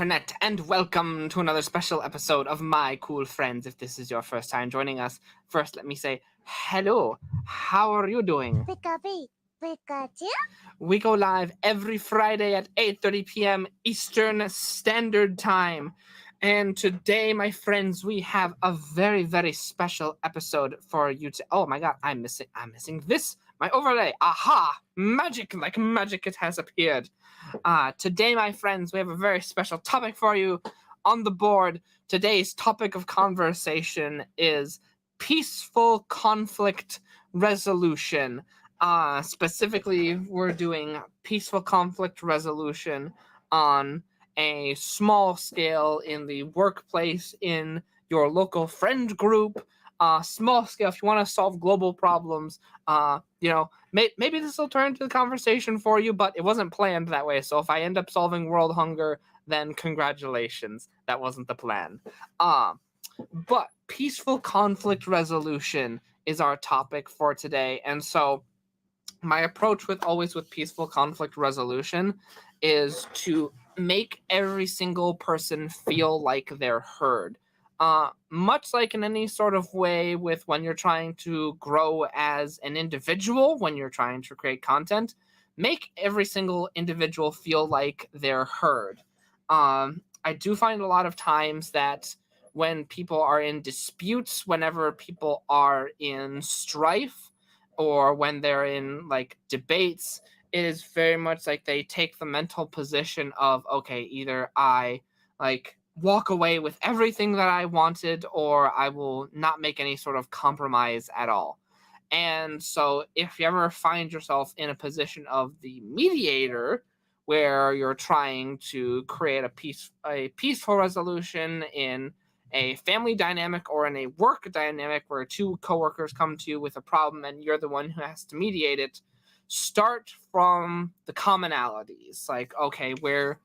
internet, and welcome to another special episode of My Cool Friends. If this is your first time joining us, first let me say hello. How are you doing? Pikachu? We go live every Friday at 8:30 p.m. Eastern Standard Time. And today, my friends, we have a very, very special episode for you to... Oh my god, I'm missing this. My overlay. Aha! Magic, like magic, it has appeared. Today, my friends, we have a very special topic for you on the board. Today's topic of conversation is peaceful conflict resolution. Specifically, we're doing peaceful conflict resolution on a small scale in the workplace, in your local friend group. Small scale, if you want to solve global problems, maybe this will turn into the conversation for you, but it wasn't planned that way. So if I end up solving world hunger, then congratulations. That wasn't the plan. But peaceful conflict resolution is our topic for today. And so my approach with peaceful conflict resolution is to make every single person feel like they're heard. Much like in any sort of way with when you're trying to grow as an individual, when you're trying to create content, make every single individual feel like they're heard. I do find a lot of times that when people are in disputes, whenever people are in strife, or when they're in like debates, it is very much like they take the mental position of, okay, either I like walk away with everything that I wanted, or I will not make any sort of compromise at all. And so if you ever find yourself in a position of the mediator, where you're trying to create a peaceful resolution in a family dynamic or in a work dynamic where two coworkers come to you with a problem and you're the one who has to mediate it, start from the commonalities. Like, okay, where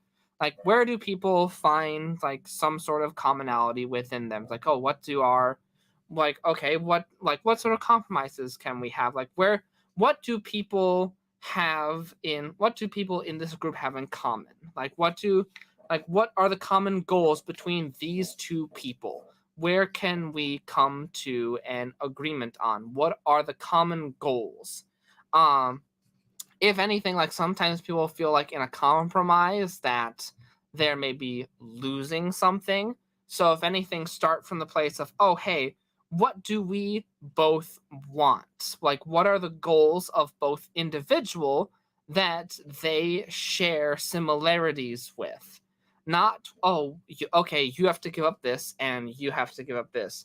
do people find like some sort of commonality within them? Like, oh, what sort of compromises can we have? Like, what do people in this group have in common? What are the common goals between these two people? Where can we come to an agreement on? What are the common goals? If anything, like sometimes people feel like in a compromise that they're maybe losing something. So if anything, start from the place of, oh, hey, what do we both want? Like, what are the goals of both individual that they share similarities with? Not, oh, you have to give up this and you have to give up this.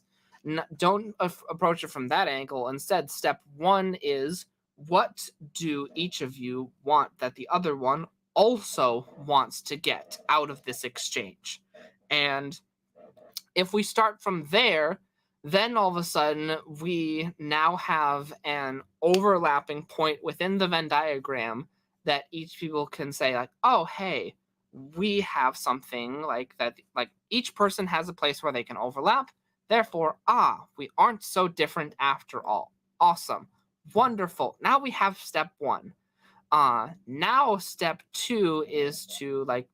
Don't approach it from that angle. Instead, step one is, what do each of you want that the other one also wants to get out of this exchange? And if we start from there, then all of a sudden we now have an overlapping point within the Venn diagram that each people can say, like, oh, hey, we have something like that. Like, each person has a place where they can overlap. Therefore, we aren't so different after all. Awesome. Wonderful. Now we have step one. Now step two is to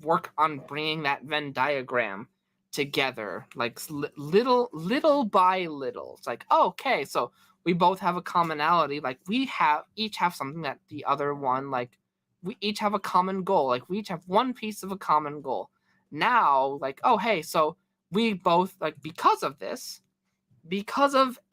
work on bringing that Venn diagram together, like little by little. It's like, oh, okay, so we both have a commonality. Like, we each have something that the other one, like, we each have a common goal. Like, we each have one piece of a common goal. Now, like, oh, hey, so we both, like, because of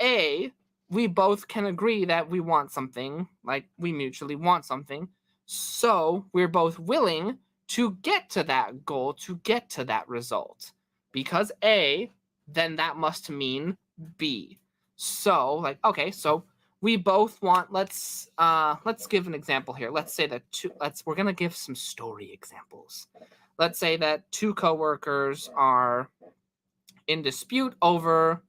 A, we both can agree that we want something, like, we mutually want something. So we're both willing to get to that goal, to get to that result. Because A, then that must mean B. So, like, okay, so we both want, let's give an example here. Let's say that we're gonna give some story examples. Let's say that two coworkers are in dispute over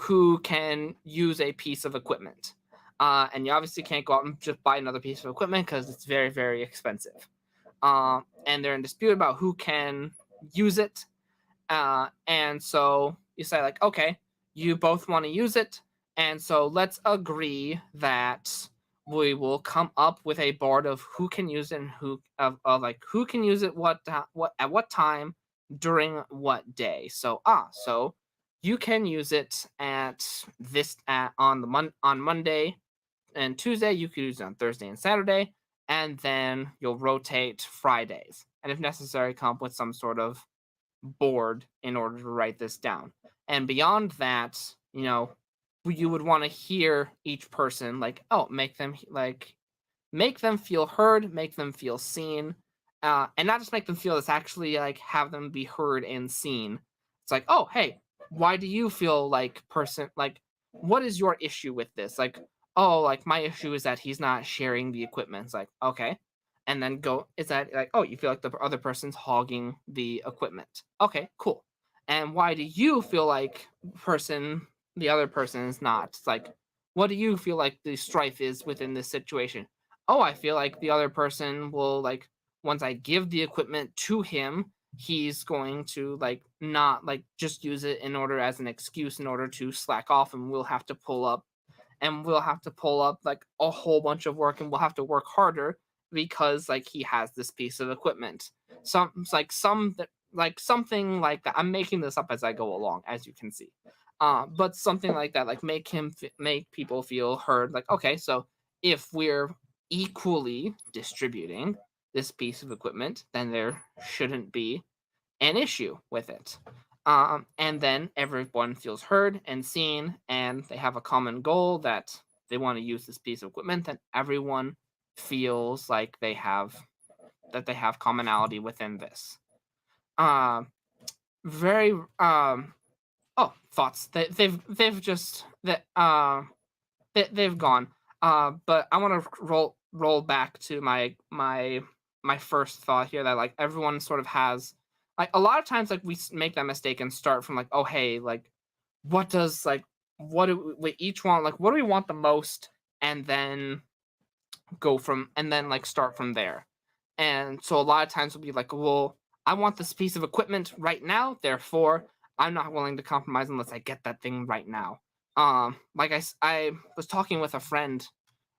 who can use a piece of equipment. And you obviously can't go out and just buy another piece of equipment because it's very, very expensive. And they're in dispute about who can use it. And so you say, like, okay, you both want to use it. And so let's agree that we will come up with a board of who can use it and of like who can use it what at what time during what day. So you can use it at this on on Monday and Tuesday. You could use it on Thursday and Saturday, and then you'll rotate Fridays, and if necessary come up with some sort of board in order to write this down. And beyond that, you would want to hear each person, like, oh, make them feel heard, make them feel seen, and not just make them feel this, actually like have them be heard and seen. It's like, oh, hey, why do you feel like person like what is your issue with this? Like, oh, like my issue is that he's not sharing the equipment. It's like, okay. And then go, is that like, oh, you feel like the other person's hogging the equipment. Okay, cool. And why do you feel like the other person is not? It's like, what do you feel like the strife is within this situation? Oh, I feel like the other person will like once I give the equipment to him, he's going to like not like just use it in order as an excuse in order to slack off, and we'll have to pull up like a whole bunch of work, and we'll have to work harder because like he has this piece of equipment. Something like that. I'm making this up as I go along, as you can see. But something like that, like make people feel heard. Like, okay, so if we're equally distributing this piece of equipment, then there shouldn't be an issue with it. And then everyone feels heard and seen, and they have a common goal that they want to use this piece of equipment. Then everyone feels like they have commonality within this. Uh, very oh, thoughts. They've just that they've gone. But I want to roll back to my first thought here, that like everyone sort of has like a lot of times like make that mistake and start from like, oh, hey, like what does like what do we each want, like what do we want the most, and then like start from there. And so a lot of times we'll be like, well, I want this piece of equipment right now, therefore I'm not willing to compromise unless I get that thing right now. Like I was talking with a friend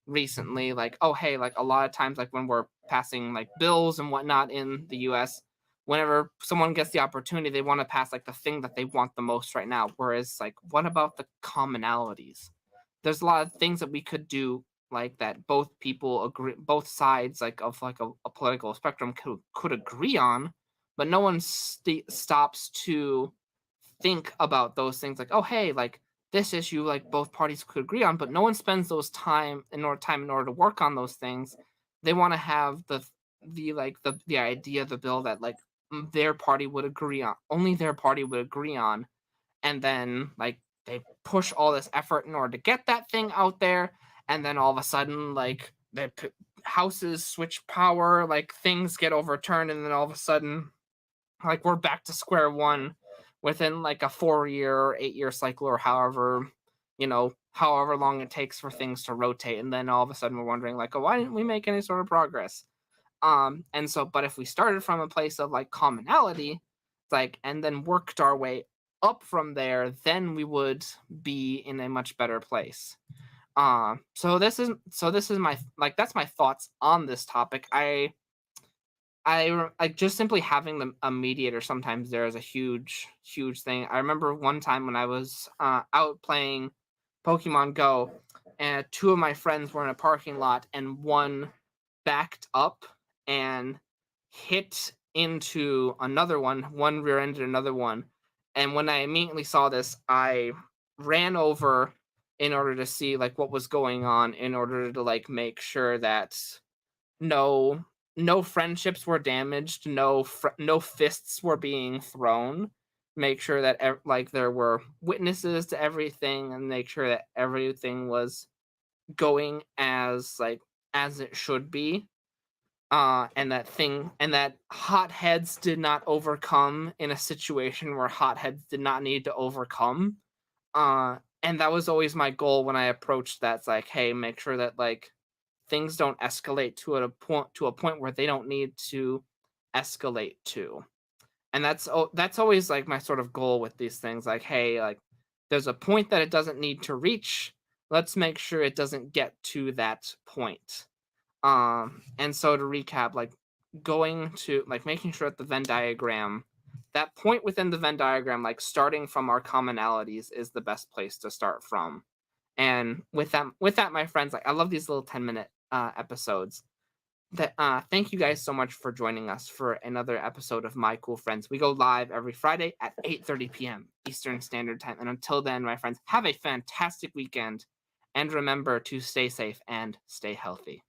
recently, like, oh, hey, like a lot of times like when we're passing like bills and whatnot in the US, whenever someone gets the opportunity, they want to pass like the thing that they want the most right now. Whereas like, what about the commonalities? There's a lot of things that we could do like that both people agree, both sides like of like a political spectrum could agree on, but no one stops to think about those things, like, oh, hey, like this issue like both parties could agree on, but no one spends those time in order to work on those things. They want to have the idea of the bill that like their party would agree on, only their party would agree on, and then like they push all this effort in order to get that thing out there, and then all of a sudden like houses switch power, like things get overturned, and then all of a sudden like we're back to square one within like a 4 year or 8 year cycle, or however long it takes for things to rotate, and then all of a sudden we're wondering like, oh, why didn't we make any sort of progress? And so, but if we started from a place of like commonality, like, and then worked our way up from there, then we would be in a much better place. So this is my like that's my thoughts on this topic. I just simply having a mediator sometimes there is a huge thing. I remember one time when I was out playing Pokemon Go, and two of my friends were in a parking lot, and one backed up and hit into another one. One rear-ended another one, and when I immediately saw this, I ran over in order to see like what was going on, in order to like make sure that no no friendships were damaged, no fists were being thrown. Make sure that like there were witnesses to everything, and make sure that everything was going as it should be. And that hot heads did not overcome in a situation where hot heads did not need to overcome. And that was always my goal when I approached that. It's like, hey, make sure that like things don't escalate to a point where they don't need to escalate to. And that's always like my sort of goal with these things. Like, hey, like there's a point that it doesn't need to reach, let's make sure it doesn't get to that point. And so to recap, like going to like making sure that the Venn diagram, that point within the Venn diagram, like starting from our commonalities is the best place to start from. And with that, my friends, like I love these little 10-minute episodes. That thank you guys so much for joining us for another episode of My Cool Friends. We go live every Friday at 8:30 p.m. Eastern Standard Time. And until then, my friends, have a fantastic weekend and remember to stay safe and stay healthy.